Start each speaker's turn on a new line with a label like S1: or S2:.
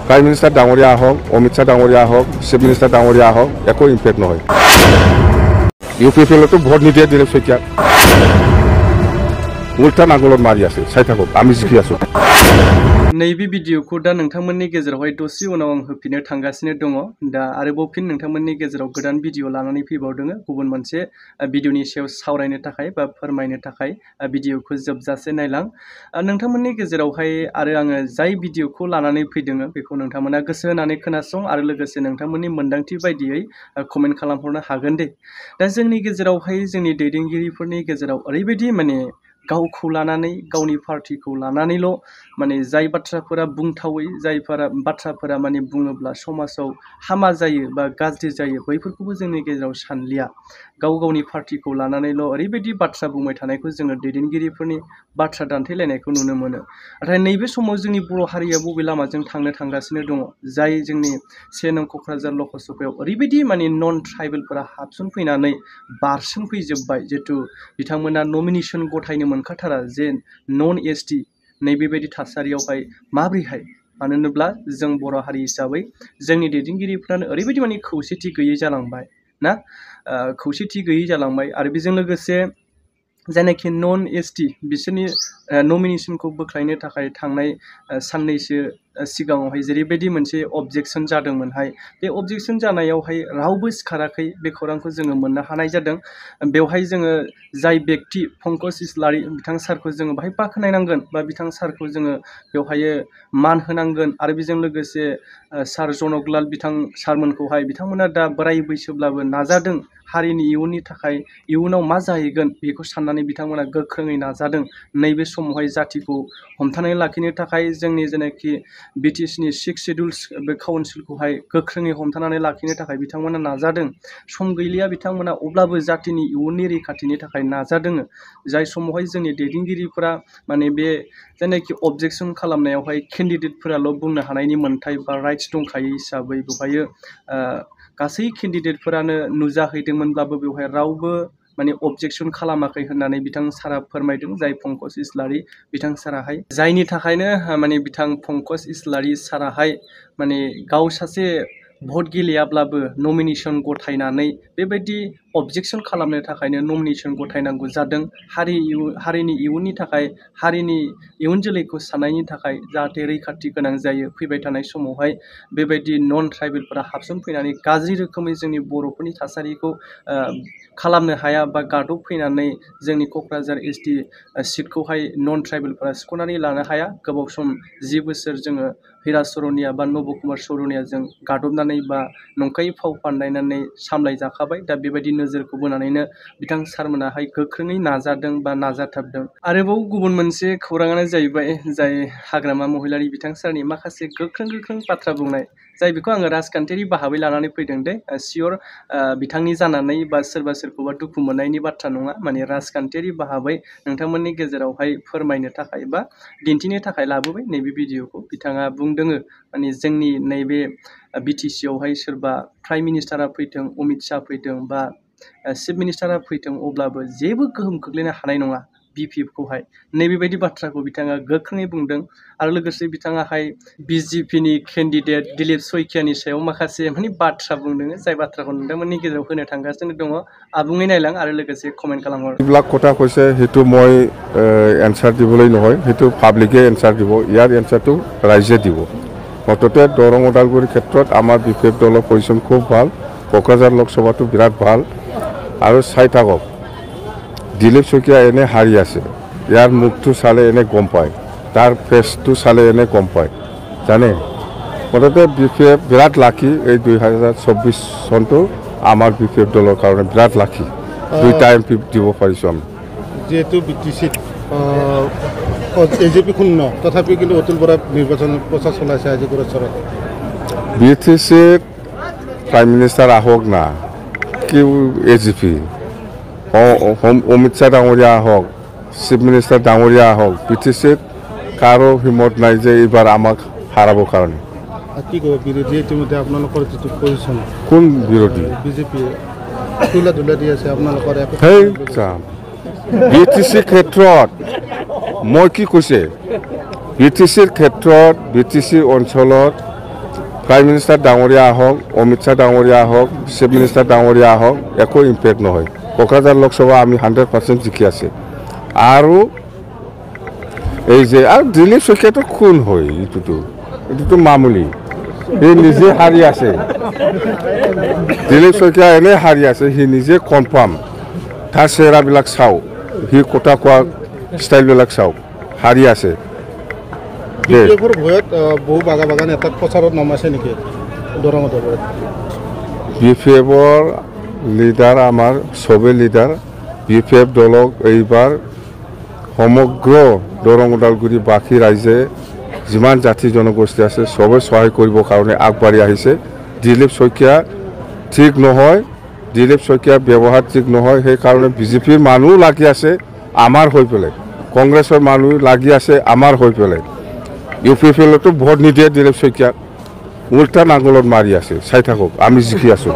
S1: Prime minister ডাঙৰীয়া আহক, অমিত শ্বাহ ডাঙৰীয়া আহক, চিফ মিনিষ্টাৰ ডাঙৰীয়া আহক, একো ইম্পেক্ট নহয়। ইউ পি পি এলতো ভোট নিদিয়ে দিলীপ শইকীয়াক, উল্টা নাঙলত মাৰি আছে। চাই থাকক, আমি জিকি আছো।
S2: नैबे भिडिअखौ दा नोंथांमोननि गेजेरावहाय दसे उनाव आं होफिननो थांगासिनो दङ। दा आरोबाव फिन नोंथांमोननि गेजेराव गोदान भिडिअ लानानै फैबावदों गुबुन मोनसे भिडिअनि सायाव सावरायनो थाखाय बा फोरमायनो थाखाय भिडिअखौ जोबजासे नायलां। नोंथांमोननि गेजेरावहाय आरो आङो जाय भिडिअखौ लानानै फैदों बेखौ नोंथांमोना गोसो होनानै खोनासं आरो लोगोसे नोंथांमोननि मोन्दांथि बायदियै कमेन्ट खालामहरनो हागोन दे। दा जोंनि गेजेरावहाय जोंनि दैदेनगिरिफोरनि गेजेराव ओरैबायदि माने गावखौ लानानै गावनि पार्टिखौ लानानैल' माने जाय बाथ्राफोरा बुंथावै जायफोरा बाथ्राफोरा माने बुङोब्ला समाजाव हामा जायो बा गाज्रि जायो बैफोरखौबो जोंनि गेजेराव सानलिया। गाव गावनि पार्टिखौ लानानैल' ओरैबायदि बाथ्रा बुंबाय थानायखौ जोङो दैदेनगिरिफोरनि बाथ्रा दान्थेलायनायखौ नुनो मोनो। नाथाय नैबे समाव जोंनि बर' हारिया बबे लामाजों थांगासिनो दङ, जाय जोंनि 1 नं क'क्राझार लकसभायाव ओरैबायदि माने नन ट्राइबेलफोरा हाबसनफैनानै बारसोमफैजोब्बाय, जिहेथु बिथांमोना नमिनेसन गथायनो मोनखाथारा जे नन एसटि नैबेबायदि थासारियावहाय माबोरैहाय। मानो होनोब्ला जों बर' हारि हिसाबै जोंनि दैदेनगिरिफ्रानो ओरैबायदि माने खौसेथि गैयै जालांबाय ना, खौसेथि गैयै जालांबाय। आरो बेजों लोगोसे जायनाखि नन एसटि बिसोरनि नमिनेसनखौ बोख्लायनो थाखाय थांनाय साननैसो सिगाङावहाय जेरैबायदि मोनसे अबजेक्सन जादोंमोनहाय, बे अबजेक्सन जानायावहाय रावबो सिखाराखै, बे खौरांखौ जोङो मोननो हानाय जादों। बेवहाय जोङो जाय व्यक्ति पंकज इस्लारि बिथां सारखौ जोङो बाहाय बाख्नायनांगोन बा बिथां सारखौ जोङो बेवहाय मान होनांगोन। आरो बेजों लोगोसे सार जनकलाल बिथां सारमोनखौहाय बिथांमोना दा बोराय बैसोब्लाबो नाजादों हारिनि इयुननि थाखाय, इयुनाव मा जाहैगोन बेखौ साननानै बिथांमोना गोख्रोङै नाजादों। नैबे समावहाय जाथिखौ हमथानानै लाखिनो थाखाय जोंनि जेनाखि बिटिसिनि 6 शेड्युल्स बे काउन्सिलखौहाय गोख्रोङै हमथानानै लाखिनो थाखाय बिथांमोना नाजादों। सम गैलिया बिथांमोना, अब्लाबो जातिनि इयुननि रैखाथिनि थाखाय नाजादों। जाय समावहाय जोंनि दैदेनगिरिफोरा माने बे जायनाखि अबजेक्सन खालामनायावहाय केन्डिडेटफोराल' बुंनो हानायनि मोन्थाय बा राइट्स दंखायो हिसाबै बेवहाय गासै केन्डिडेटफोरानो नुजाहैदोंमोनब्लाबो बेवहाय रावबो माने अबजेक्सन खालामाखै होननानै बिथां सारा फोरमायदों, जाय पंकज इस्लारि बिथां साराहाय। जायनि थाखायनो माने बिथां पंकज इस्लारि साराहाय माने गाव सासे भट गेलेयाब्लाबो नमिनेसन गथायनानै बेबायदि अबजेक्सन खालामनो थाखायनो नमिनेसन गथायनांगौ जादों। हारिनि इयुननि थाखाय, हारिनि इयुन जोलैखौ साननायनि थाखाय जाहाथे रैखाथि गोनां जायो। फैबाय थानाय समावहाय बेबायदि नन ट्राइबेलफोरा हाबसनफैनानै गाज्रि रोखोमै जोंनि बर'फोरनि थासारिखौ खालामनो हाया बा गादब फैनानै जोंनि क'क्राझार एसटि सिटखौहाय नन ट्राइबेलफोरा सिख'नानै लानो हाया। गोबाव सम 10 बोसोर जोङो हिरा सरनिया बा नब कुमार सरनियाजों गादबनानै बा नंखायै फाव फान्दायनानै सामलायजाखाबाय। दा बेबायदि नोजोरखौ बोनानैनो बिथां सारमोनाहाय गोख्रोङै नाजादों बा नाजाथाबदों। आरोबाव गुबुन मोनसे खौराङानो जाहैबाय जाय हाग्रामा महिलारि बिथां सारनि माखासे गोख्रों बाथ्रा बुंनाय, जाय बेखौ आङो राजखान्थियारि बाहाबै लानानै फैदों दे। सियर बिथांनि जानानै बा सोरखौबा दुखु मोननायनि बाथ्रा नङा, माने राजखान्थियारि बाहाबै नोंथांमोननि गेजेरावहाय फोरमायनो थाखाय बा दिन्थिनो थाखाय लाबोबाय नैबे भिडिअखौ। बिथाङा बुंदों माने जोंनि नैबे बिटिसियावहाय सोरबा प्राइम मिनिस्टारा फैथों, अमित शाह फैथों बा चिफ मिनिस्टारा फैथों, अब्लाबो जेबो गोहोम खोख्लैनो हानाय नङा बिपिएफखौहाय। नैबेबायदि बाथ्राखौ बिथाङा गोख्रोङै बुंदों। आरो लोगोसे बिथाङाहाय बिजेपिनि केन्डिडेट दिलीप शइकियानि सायाव माखासे माने बाथ्रा बुंदों, जाय बाथ्राखौ नोंथांमोननि गेजेराव होनो थांगासिनो दङ। आबुङै नायलां आरो लोगोसे कमेन्ट खालामहर।
S1: যিবিলাক কথা কৈছে সেইটো মই এনচাৰ দিবলৈ নহয়, সেইটো পাব্লিকে এনচাৰ দিব, ইয়াৰ এনচাৰটো ৰাইজে দিব। মুঠতে দৰং ওদালগুৰিৰ ক্ষেত্ৰত আমাৰ বিপিএফ দলৰ পজিশ্যন খুব ভাল, কোকৰাঝাৰ লোকসভাটো বিৰাট ভাল। আৰু চাই থাকক, দিলীপ শইকীয়া এনে হাৰি আছে, ইয়াৰ মুখটো চালে এনে গম পায়, তাৰ ফেচটো চালে এনে গম পায়, জানে। মুঠতে বিপিএফ বিৰাট লাকি। এই 2024 চনটো আমাৰ বিপিএফ দলৰ কাৰণে বিৰাট লাকি। 2টা MP দিব পাৰিছোঁ আমি।
S3: যেহেতু বিটিচিত এজেপি শূন্য, তথাপি কিন্তু অতুল বৰা নিৰ্বাচন প্ৰচাৰ চলাইছে আজি গোৰেশ্বৰত।
S1: বিটিচিত প্ৰাইম মিনিষ্টাৰ আহক না, কি এজেপি অমিত শ্বাহ ডাঙৰীয়া আহক, চিফ মিনিষ্টাৰ ডাঙৰীয়া আহক, বিটিচিত কাৰো হিম্মত নাই যে এইবাৰ আমাক হাৰাবৰ কাৰণে।
S3: কি ক'ব বিৰোধী ইতিমধ্যে আপোনালোকৰ যিটো পজিশ্যন?
S1: কোন বিৰোধী?
S3: বিজেপি ধুলা দি আছে আপোনালোকৰ।
S1: বিটিচিৰ ক্ষেত্ৰত মই কি কৈছে, বিটিচিৰ ক্ষেত্ৰত বিটিচি অঞ্চলত প্ৰাইম মিনিষ্টাৰ ডাঙৰীয়া আহক, অমিত শ্বাহ ডাঙৰীয়া আহক, চিফ মিনিষ্টাৰ ডাঙৰীয়া আহক, একো ইম্পেক্ট নহয়। কোকৰাঝাৰ লোকসভা আমি 100% জিকি আছে। আৰু এই যে আৰু দিলীপ শইকীয়াটো কোন হয়? এইটোতো মামুলি, সি নিজে হাৰি আছে। দিলীপ শইকীয়া এনেই হাৰি আছে, সি নিজে কনফাৰ্ম। তাৰ চেহেৰাবিলাক চাওক, সি কথা কোৱা ষ্টাইলবিলাক চাওক, হাৰি আছে।
S3: বিজেপিৰ ভয়ত বহু বাগান এটাত প্ৰচাৰত নমাইছে নেকি দৰঙত?
S1: BPFৰ লিডাৰ আমাৰ চবেই লিডাৰ। BPF দলক এইবাৰ সমগ্ৰ দৰং ওদালগুৰি বাসী ৰাইজে যিমান জাতি জনগোষ্ঠী আছে চবেই সহায় কৰিবৰ কাৰণে আগবাঢ়ি আহিছে। দিলীপ শইকীয়া ঠিক নহয়, দিলীপ শইকীয়াৰ ব্যৱহাৰ ঠিক নহয়, সেইকাৰণে বিজেপিৰ মানুহ লাগি আছে আমাৰ হৈ পেলাই, কংগ্ৰেছৰ মানুহ লাগি আছে আমাৰ হৈ পেলাই। UPFLতো ভোট নিদিয়ে দিলীপ শইকীয়াক, উল্টা নাঙলত মাৰি আছে। চাই থাকক, আমি জিকি আছোঁ।